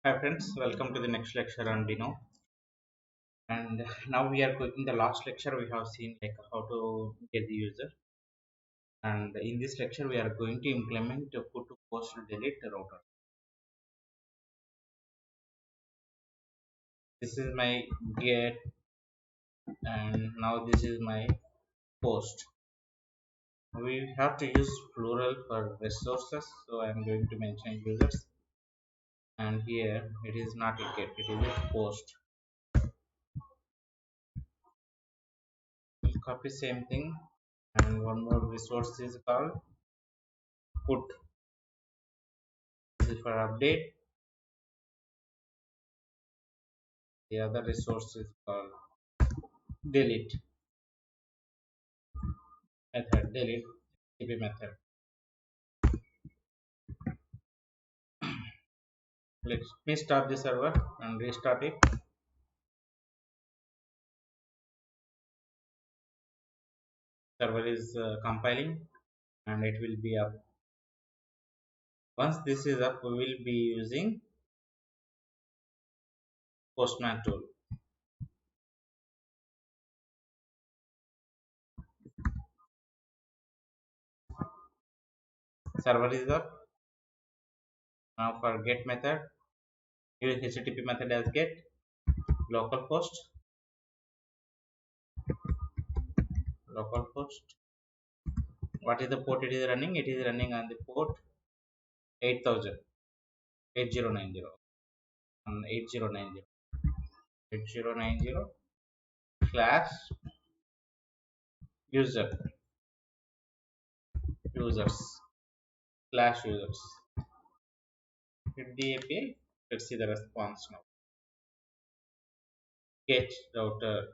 Hi friends, welcome to the next lecture on Deno. And now we are going in the last lecture we have seen like how to get the user. And in this lecture we are going to implement a put to post to delete the router. This is my get and now this is my post. We have to use plural for resources, so I am going to mention users. And here it is not a get, it is a post. We'll copy same thing and one more resource is called put. This is for update. The other resource is called delete method. Delete TP method. Let me start the server and restart it. Server is compiling and it will be up. Once this is up, we will be using Postman tool. Server is up. Now for get method, use HTTP method as get localhost localhost. What is the port it is running? It is running on the port 8000 8090 on 8090 slash user users slash users. Hit the API. Let's see the response now. Get router.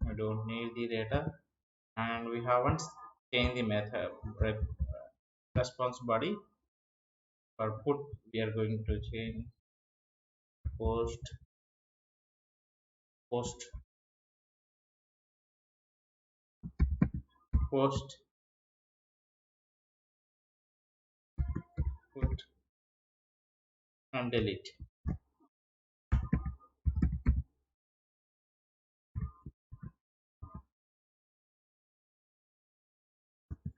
We don't need the data, and we haven't changed the method response body. For put, we are going to change post post post put and delete.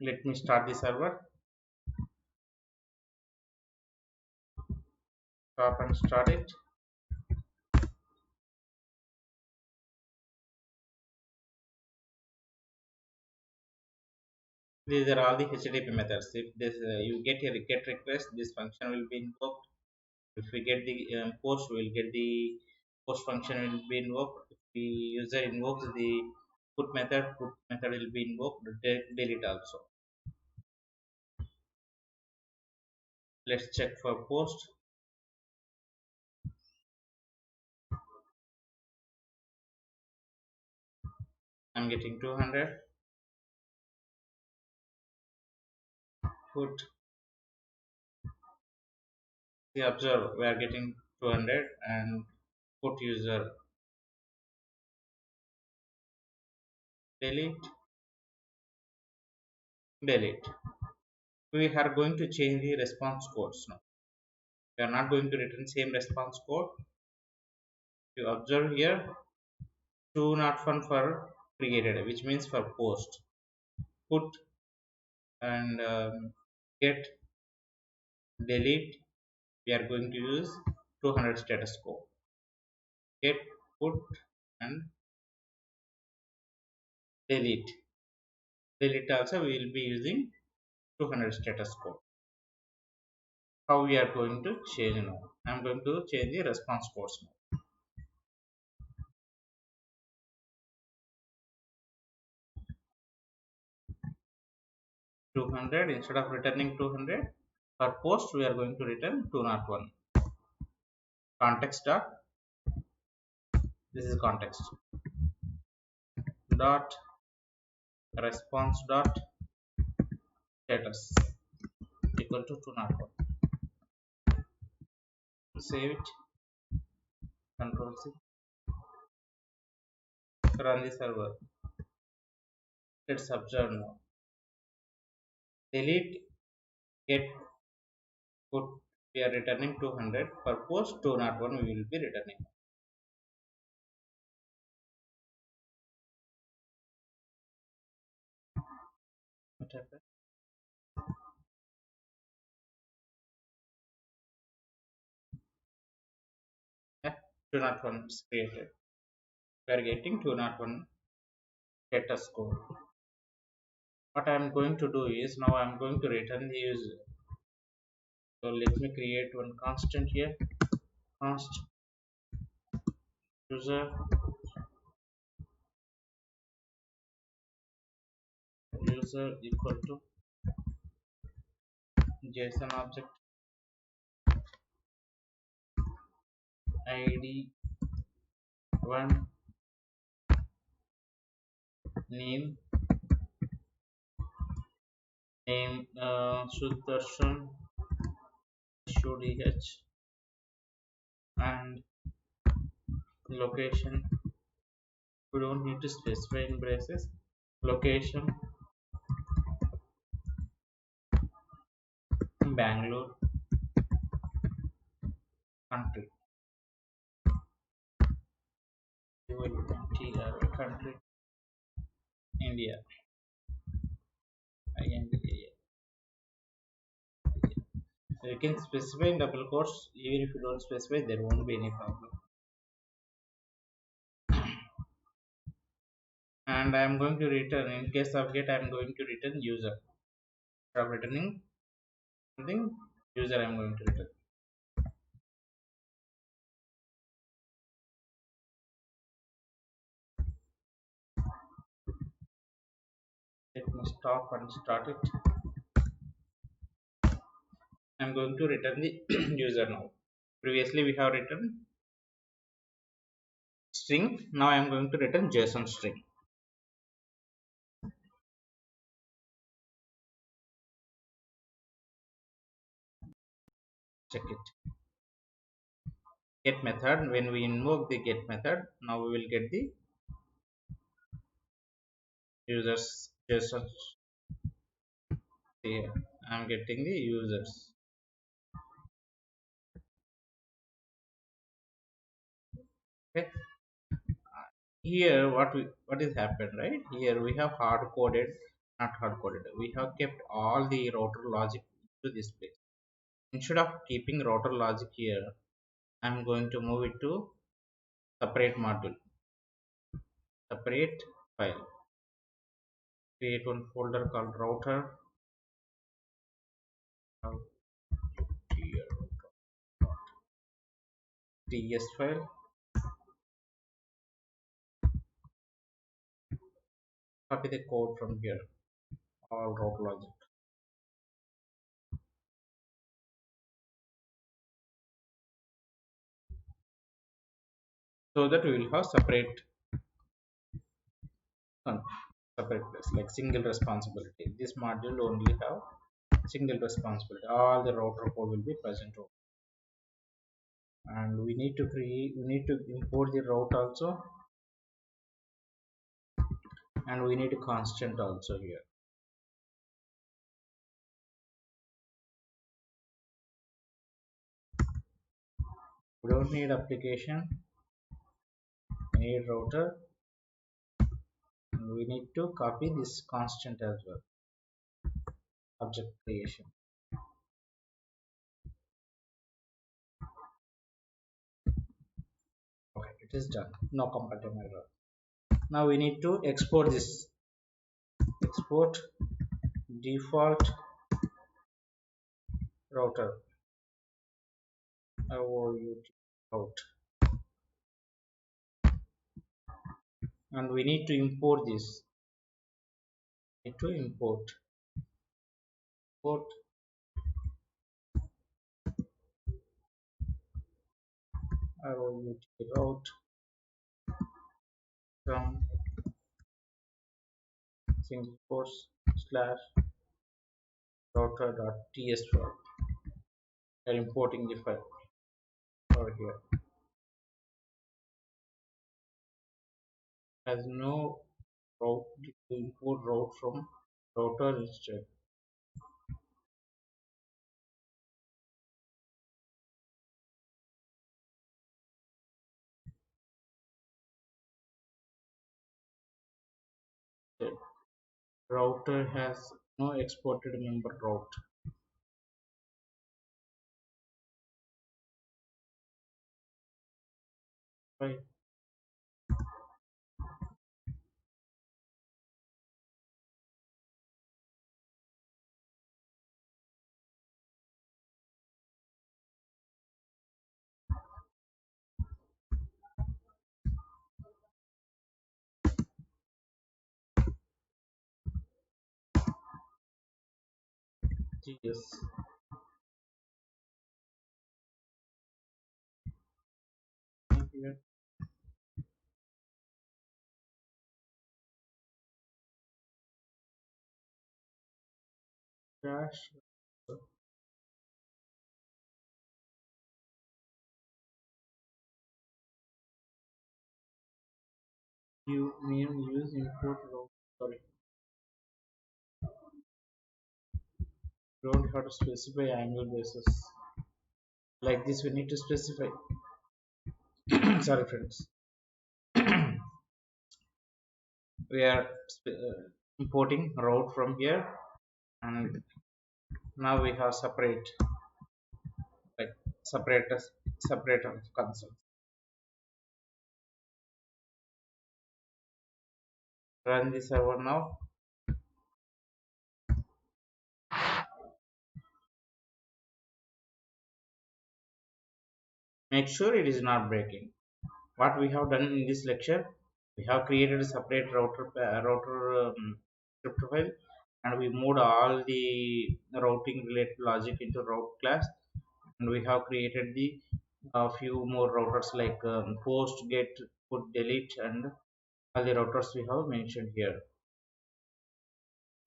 Let me start the server. Stop and start it. These are all the HTTP methods. If this you get a get request, this function will be invoked. If we get the post, we will get the post function will be invoked. If the user invokes the put method will be invoked. Delete also. Let's check for post. I'm getting 200. Put. See, observe, we are getting 200 and put user delete delete. We are going to change the response codes now. We are not going to return same response code. You observe here 201 for created, which means for post. Put and get delete. We are going to use 200 status code. Get put and delete. Delete also we will be using 200 status code. How we are going to change now? I am going to change the response codes now. 200 instead of returning 200 for post we are going to return 201. Context dot, this is context dot response dot status equal to 201. Save it, control C, run the server. Let's observe now. Delete get put We are returning 200. For post 201 we will be returning. What happened? Yeah, 201 is created. We are getting 201 status code. What I am going to do is now I am going to return the user. So let me create one constant here. Const user equal to JSON object ID one name Sudarshan SUDH and location. We don't need to specify in braces. Location Bangalore, country country India. India. You can specify in double quotes. Even if you don't specify, there won't be any problem. And I am going to return, in case of get, I am going to return user. Instead of returning something, user I am going to return. Let me stop and start it. I am going to return the user now. Previously we have written string. Now I am going to return JSON string. Check it. Get method. When we invoke the get method, now we will get the users JSON. Here I am getting the users. Okay. Here what is happened, right? Here we have hard coded, not hard coded. We have kept all the router logic to this place. Instead of keeping router logic here, I'm going to move it to separate module, separate file. Create one folder called router. TS file. Copy the code from here. All router logic. So that we will have separate separate place, like single responsibility. This module only have single responsibility. All the router code will be present over. And we need to import the route also, and we need a constant also here. We don't need application, we need router, and we need to copy this constant as well. Object creation. Okay, it is done. No compatible error. Now we need to export this. Export default router route, and we need to import this. Need to import route from single quotes slash router.ts file. We are importing the file over here. Has no route to import route from router instead. The router has no exported member route. Right. Yes. Here dash you mean use import route. Sorry, don't have to specify angle basis. Like this, we need to specify. Sorry, friends. We are importing route from here, and now we have separate, like separators, separator of console. Run the server now. Make sure it is not breaking. What we have done in this lecture, we have created a separate router script file, and we moved all the routing related logic into route class, and we have created the few more routers like post, get, put, delete, and all the routers we have mentioned here.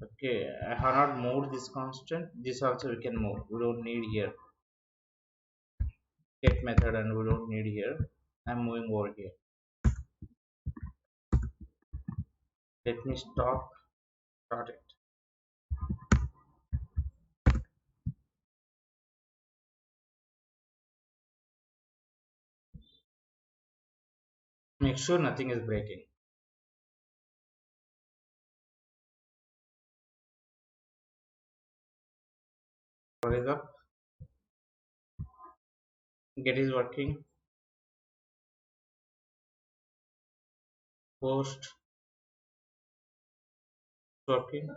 Okay, I have not moved this constant. This also we can move. We don't need here get method, and we don't need here. I'm moving over here. Let me start it. Make sure nothing is breaking. What is up? Get is working. Post working.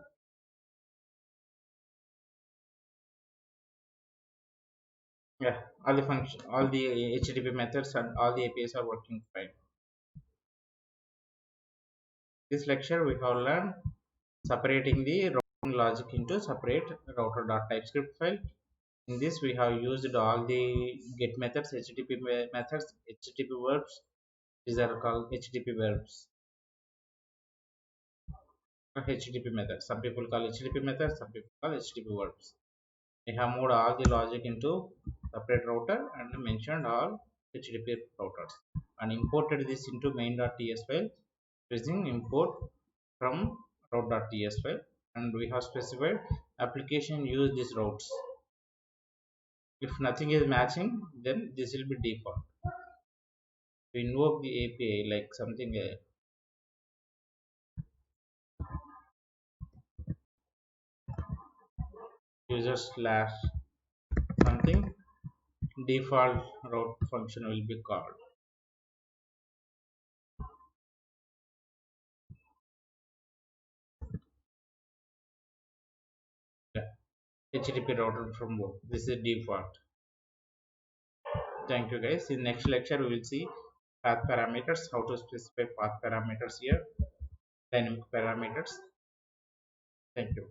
Yeah, all the function, all the HTTP methods and all the APIs are working fine. This lecture we have learned separating the routing logic into separate router.typescript file. In this we have used all the get methods, HTTP methods, HTTP verbs. These are called HTTP verbs. HTTP methods. Some people call HTTP methods, some people call HTTP verbs. We have moved all the logic into separate router and mentioned all HTTP routers and imported this into main.ts file using import from route.ts file, and we have specified application use these routes. If nothing is matching, then this will be default. We invoke the API like something user slash something, default route function will be called. Yeah. HTTP router from both. This is default. Thank you guys. In next lecture we will see path parameters, how to specify path parameters here, dynamic parameters. Thank you.